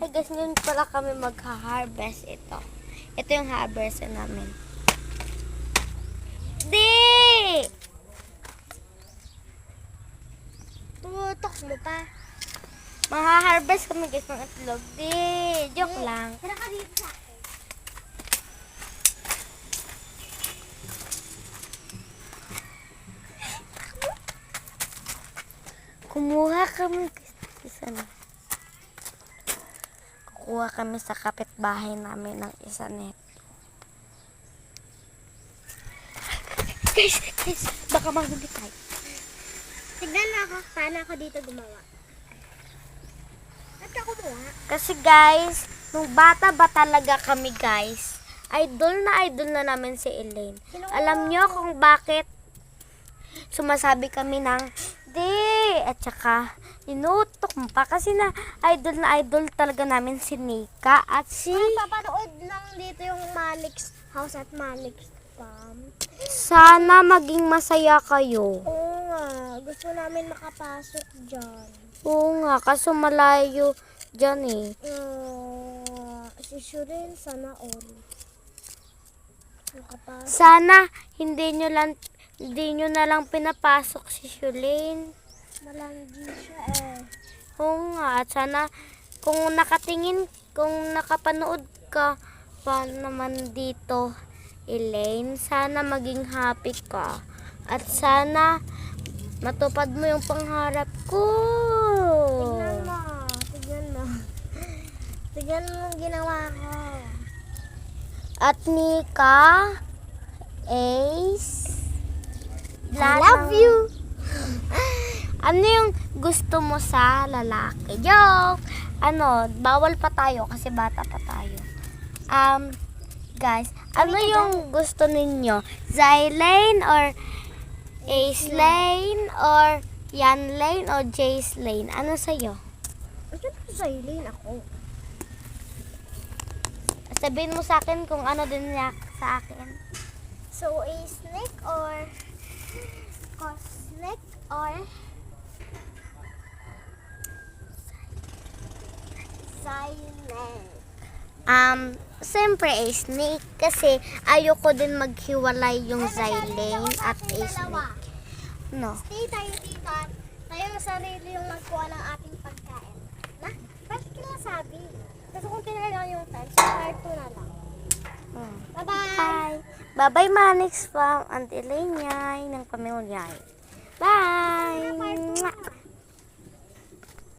Hey guys, ngayon pala kami magha-harvest ito. Ito yung harvest namin. Di! Tumutok mo pa. Maha-harvest kami guys ng itlog. Di! Joke lang. Tara ka dito sa akin. Kumuha kami guys. Kukuha kami sa kapitbahay namin ng isa net. Guys, baka mahuli tayo. Tignan mo ako, paano ako dito gumawa. At ako kumuha. Kasi guys, nung bata ba talaga kami guys, idol na namin si Elaine. Alam nyo kung bakit sumasabi kami ng di, at saka inutok mo pa kasi na idol talaga namin si Nika at si Papanood lang dito yung Malik's House at Malik's Farm. sana maging masaya kayo. Oo nga, gusto namin makapasok dyan. Oo nga, kaso malayo dyan eh. Si Shurin, sana all. Makapasok. Sana hindi nyo na lang pinapasok si Shulene. Malanggi siya eh. Oo nga, at sana kung nakapanood ka pa naman dito, Elaine, sana maging happy ka. At sana matupad mo yung pangarap ko. Tignan mo. Tignan mo. Tignan mo yung ginawa ko. At Nika, Ace, I love you. Ano yung gusto mo sa lalaki? Joke! Bawal pa tayo kasi bata pa tayo. Guys, ano yung gusto ninyo? Zylane or Ace Lane or Yan Lane or Jace Lane? Ano sa'yo? Ito sa Eileen ako. Sabihin mo sa akin kung ano din niya sa akin. So, a snake or cosmic or silent? Siyempre snake kasi ayoko din maghiwalay yung Zylane at Ace Snake. No. Stay tayo dito at tayo sarili yung magkuha ng ating pagkain. Na? Bakit kinasabi? Kasi kung tinalaga yung time, so part 2 na lang. Bye-bye! Bye! Bye-bye, Manix Farm and Elaine ng pamilyay. Bye! Mwah!